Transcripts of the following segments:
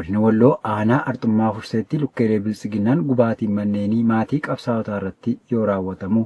Godina Walloo aanaa Arxummaa Furseetti lukkeelee bilisiginnaan gubaatiin manneenii maatii qabsaa'otaa irratti yoo raawwatamu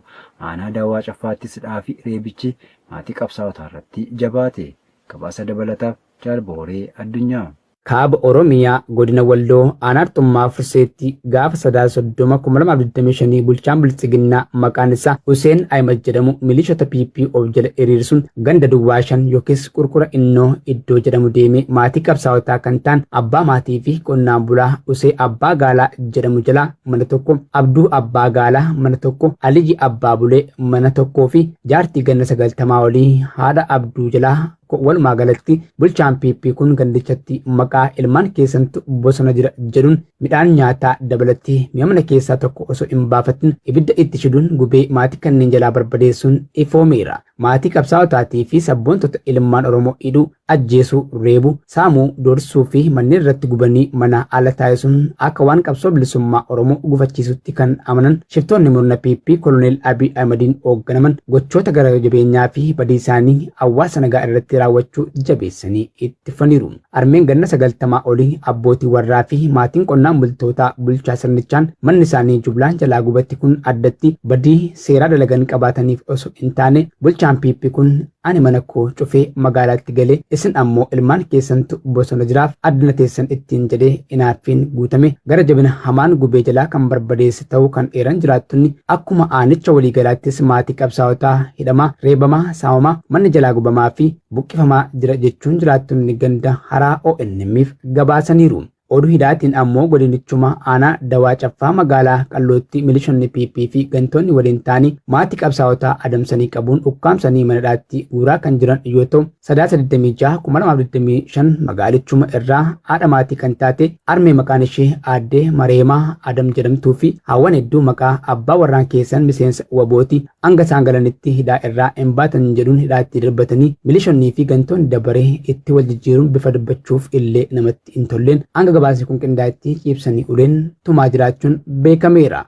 aanaa Daawwaa Caffaattis fi reebichi maatii qabsaa'otaa irratti jabaate. Gabaasa dabalataaf Jaalbooree Addunyaa. Kaaba Oromiyaa godina Walloo aanaa Arxummaa Furseetti gaafa 30/2025 bulchaan bilisiginnaa maqaan isaa Huseen Ahmed jedhamu milishoota PP of jala hiriirsuun ganda Duwwaa 5 yookiis Qurqura Innoo iddoo jedhamu deemee maatii qabsaa'otaa kan ta'an abbaa maatii fi qonnaan bulaa Usee Abbaa Gaalaa jedhamu jala mana tokko, Abduu Abbaa Gaalaa mana tokko, Aliyyi Abbaa Bulee mana tokkoo fi jaartii ganna 90 olii haadha Abduu jalaa walumaa galatti bulchaan PP kun gandichatti maqaa ilmaan keessantu bosona jira jedhuun midhaan nyaataa dabalatti mi'a mana keessaa tokko osoo hin baafatin ibidda itti shiduun gubee maatii kanneen jalaa barbadeessuun ifoomeera. Maatii qabsaa'otaatii fi sabboontota ilmaan Oromoo hidhuu, ajjeesuu, reebuu, saamuu, doorsuu fi manneen irratti gubanii mana ala taasisuun akka waan qabsoo bilisummaa Oromoo gufachiisutti kan amanan shiftoonni murna PP Koloneel Abiy Ahmediin hoogganaman gochoota gara jabeenyaa fi badii isaanii hawaasa nagaa irratti raawwachuu jabeessanii itti faniiru. Armeen ganna 90 olii abbootii warraa fi maatiin qonnaan bultootaa bulchaa sirnichaan manni isaanii jublaan jalaa gubatti kun addatti badii seeraa dalagan qabaataniif osoo hin taane bulchaan PP kun ani mana koo cufee magaalaatti galee isin ammoo ilmaan keessantu bosona jiraaf addana teessan ittiin jedhee inaaffiin guutame gara jabina hamaan gubee jalaa kan barbadeesse ta'uu kan eeran jiraattonni akkuma aanicha waliigalaattis maatii qabsaa'otaa hidhamaa, reebamaa, saamamaa, manni jalaa gubamaa fi buqqifamaa jira jechuun jiraattonni ganda haraa ONM'if gabaasaniiru. Oduu hidhaatiin ammoo godinichuma aanaa Dawaa Caffaa magaalaa Qallootti milishonni PP fi gantoonni waliin ta'anii maatii qabsaa'otaa adamsanii qabuun ukkaamsanii manadhaatti guuraa kan jiran yoo ta'u 326/2025 magaalichuma irraa haadha maatii kan taate armee maqaan ishee Aaddee Mareemaa Adam jedhamtuu fi hawwan hedduu maqaa abbaa warraan keessan miseensa wabooti hanga isaan galanitti hidhaa irraa hin baatan jedhuun hidhaatti darbatanii milishonnii fi gantoonni dabaree itti wal jijjiiruun bifa dubbachuuf illee namatti hin tolleen hanga gabaasni kun qindaa'etti ibsanii uleen tumaa jiraachuun beekameera.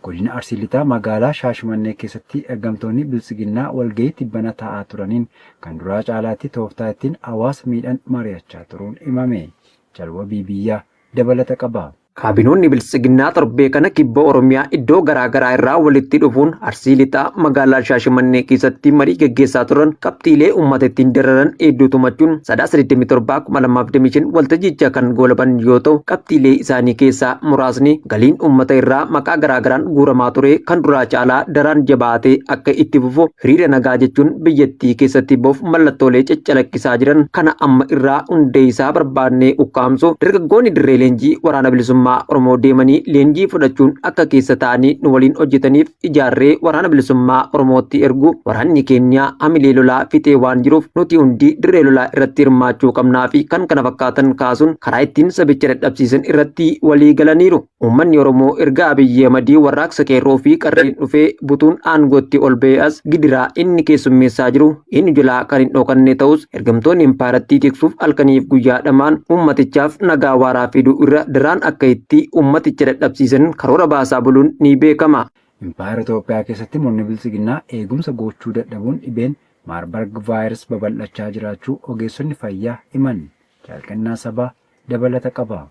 Godina Arsii Lixaa magaalaa Shaashmannee keessatti ergamtoonni bilisiginnaa walgahii tibbana taa'aa turaniin kan duraa caalaatti tooftaa ittiin hawaasa miidhan mari'achaa turuun himame. Jalwa Biyyaa dabalata qaba. Kaabinoonni bilisiginnaa torbee kana kibba Oromiyaa iddoo garaagaraa irraa walitti dhufuun Arsii Lixaa magaalaa Shaashmannee keessatti marii gaggeessaa turan qabxiilee uummata ittiin dararan hedduu tumachuun 327/2025 waltajjicha kan goolaban yoo ta'u qabxiilee isaanii keessaa muraasni galiin uummata irraa maqaa garaagaraan guuramaa ture kan duraa caalaa daraan jabaatee akka itti fufu hiriira nagaa jechuun biyyattii keessatti boof mallattoolee caccalaqqisaa jiran kana amma irraa hundee isaa barbaannee ukkaamsu dargaggoonni dirree leenjii waraana bilisummaa Oromoo deemanii leenjii fudhachuun akka keessa ta'anii nu waliin hojjetaniif ijaarree waraana bilisummaa Oromootti ergu waraanni keenya hamilee lolaa fixee waan jiruuf nuti hundi dirree lolaa irratti hirmaachuu qabnaa fi kan kana fakkaatan kaasuun karaa ittiin sabicha dadhabsiisan irratti walii galaniiru. Uummanni Oromoo erga Abiyyi Ahmedii warraaqsa qeerroo fi qarreen dhufee butuun aangootti ol ba'ee as gidiraa inni keessummeessaa jiru inni jalaa kan hin dhokanne ta'us ergamtoonni impaarattii tiksuuf halkaniif guyyaadhamaan uummatichaaf nagaa waaraa fiduu irra daraan akka itti ummaticha dadhabsiisan karoora baasaa buluun ni beekama. Impaayera Itoophiyaa keessatti murni bilisiginnaa eegumsa gochuu dadhabuun dhibeen Maarbarg vaayirus babal'achaa jiraachuu ogeessonni fayyaa himan. Jaalkannaa sabaa dabalata qaba.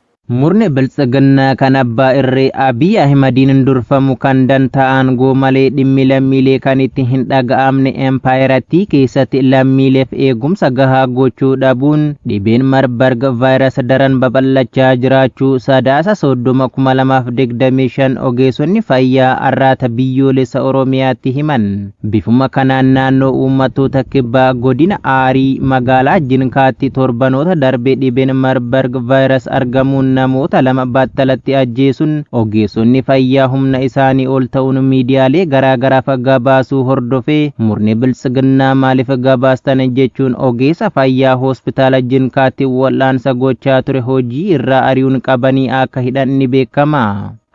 Murni bilisiginnaa kan abbaa irree Abiy Ahmediin durfamu kan dantaan goomalee dhimmi lammiilee kan itti hin dhaga'amne empaayerattii keessatti lammiileef eegumsa gahaa gochuu dhabuun dhibeen Maarbarg vaayirus daran babal'achaa jiraachuu 30/2025 ogeessonni fayyaa arraata biyyoolessa Oromiyaatti himan. Bifuma kanaan naannoo uummattoota kibbaa godina Aarii magaalaa Jinkaatti torbanoota darbe dhibeen Maarbarg vaayirus argamuun namoota lama battalatti ajjeesuun ogeessonni fayyaa humna isaanii ol ta'uun miidiyaalee garaagaraaf gabaasuu hordofee murni bilisiginnaa maaliif gabaastan jechuun ogeessa fayyaa hospitaala Jinkaatti wal'aansa gochaa ture hojii irraa ari'uun qabanii akka hidhan ni beekama.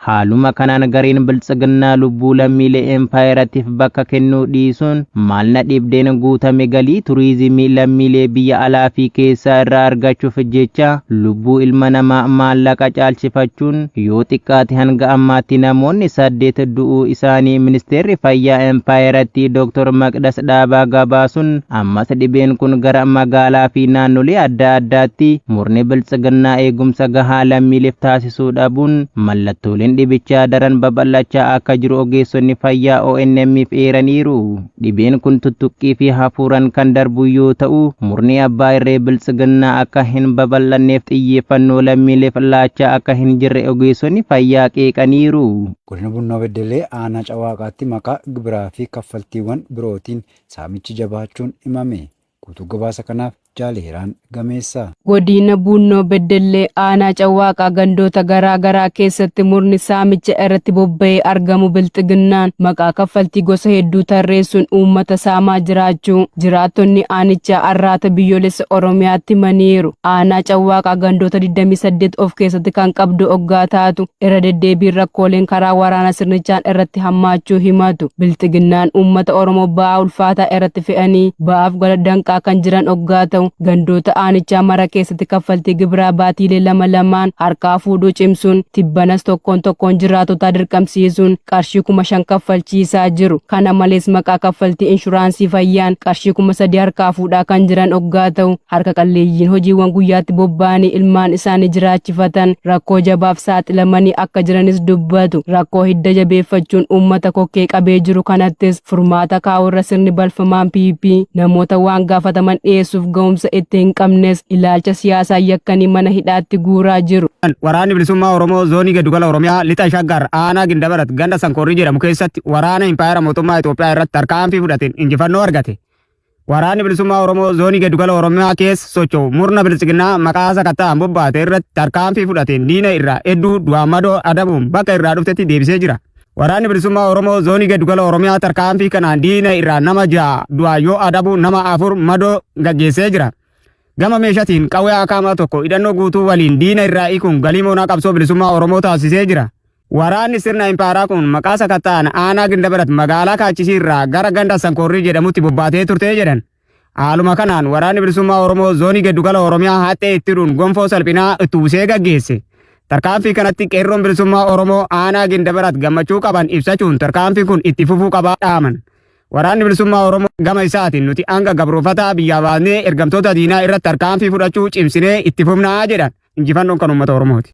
haaluma kanaan gareen biltsiginnaa lubbuu lammiilee empaayerattiif bakka kennuu dhiisuun maal na dhibdeen guutame galii turiizimii lammiilee biyya alaa fi keessaa irraa argachuuf jecha lubbuu ilma namaa maallaqa caalchifachuun yoo xiqqaate hanga ammaatti namoonni 8 du'uu isaanii ministeerri fayyaa empaayeratti Dr. Maqdas Dhaabaa gabaasuun ammas dhibeen kun gara magaalaa fi naannolee adda addaatti murni biltsiginnaa eegumsa gahaa lammiileef taasisuu dhabuun mallattooleen dhibichaa daran babal'achaa akka jiru ogeessonni fayyaa ONM'if eeraniiru. Dhibeen kun tuttuqqii fi hafuuran kan darbu yoo ta'u murni abbaa irree biltsiginnaa akka hin babal'anneef xiyyeeffannoo lammiileef laachaa akka hin jirre ogeessonni fayyaa qeeqaniiru. Godina Bunnoo Beddellee aanaa Cawaaqaatti maqaa gibiraa fi kaffaltiiwwan birootiin saamichi jabaachuun himame. Guutuu gabaasa kanaaf Jaaleeraan Gameessaa. Godina Bunnoo Beddellee aanaa Cawaaqaa gandoota garaa garaa keessatti murni saamicha irratti bobba'ee argamu biltsiginnaan maqaa kaffaltii gosa hedduu tarreessuun uummata saamaa jiraachuu jiraattonni aanichaa arraata biyyoolessa Oromiyaatti himaniiru. Aanaa Cawaaqaa gandoota 28 of keessatti kan qabdu oggaa taatu irra deddeebiin rakkooleen karaa waraana sirnichaan irratti hammaachuu himatu. Biltsiginnaan uummata Oromoo ba'aa ulfaataa irratti fe'anii ba'aaf gola danqaa kan jiran oggaa ta'u gandoota aanichaa mara keessatti kaffaltii gibiraa baatiilee lamaan harkaa fuudhuu cimsuun tibbanas tokkoon jiraatota dirqamsiisuun qarshii 5,000 kaffalchiisaa jiru. Kana malees maqaa kaffaltii inshuraansii fayyaan qarshii 3,000 harkaa fuudhaa kan jiran oggaa ta'u harka qalleeyyiin hojiiwwan guyyaatti bobba'anii ilmaan isaanii jiraachifatan rakkoo jabaaf saaxilamanii akka jiranis dubbatu. Rakkoo hidda jabeeffachuun uummata kokkee qabee jiru kanattis furmaata kaa'urra sirni balfamaan PP namoota waan gaafataman dhiyeessuuf ga'umsa itti hin qabnes ilaalcha siyaasaa yakkanii mana hidhaatti guuraa jiru. Waraanni bilisummaa Oromoo zoonii giddugala Oromiyaa lixa Shaggar aanaa Gindabarat ganda Sankoorrii jedhamu keessatti waraana impaayera mootummaa Itoophiyaa irratti tarkaanfii fudhateen injifannoo argate. Waraanni bilisummaa Oromoo zoonii giddugala Oromiyaa keessa socho'u murna biltsiginnaa maqaa sakattaan bobbaate irratti tarkaanfii fudhateen diina irraa hedduu du'aan madoo adabuun bakka irraa dhuftetti deebisee jira. Waraanni bilisummaa Oromoo zoonii giddugala Oromiyaa tarkaanfii kanaan diina irraa nama 6 du'aa yoo adabu nama 4 madoo gaggeessee jira. Gama meeshaatiin qawwee akamaa tokko hidhannoo guutuu waliin diina irraa hiikuun galii moonaa qabsoo bilisummaa Oromoo taasisee jira. Waraanni sirna impaaraa kun maqaa sakattaan aanaa Gindabarat magaalaa Kaachisii irraa gara ganda Sankoorrii jedhamutti bobbaatee turtee jedhan. Haaluma kanaan waraanni bilisummaa Oromoo zoonii giddugala Oromiyaa haxee itti hidhuun gonfoo salphinaa itti uwwisee gaggeesse. Tarkaanfii kanatti qeerroon bilisummaa Oromoo aanaa Gindabarat gammachuu qaban ibsachuun tarkaanfii kun itti fufuu qabaa dhaaman. Waraanni bilisummaa Oromoo gama isaatiin nuti hanga gabroofataa biyyaa baasnee ergamtoota diinaa irratti tarkaanfii fudhachuu cimsinee itti fufnaa jedhan. Injifannoon kan uummata Oromooti.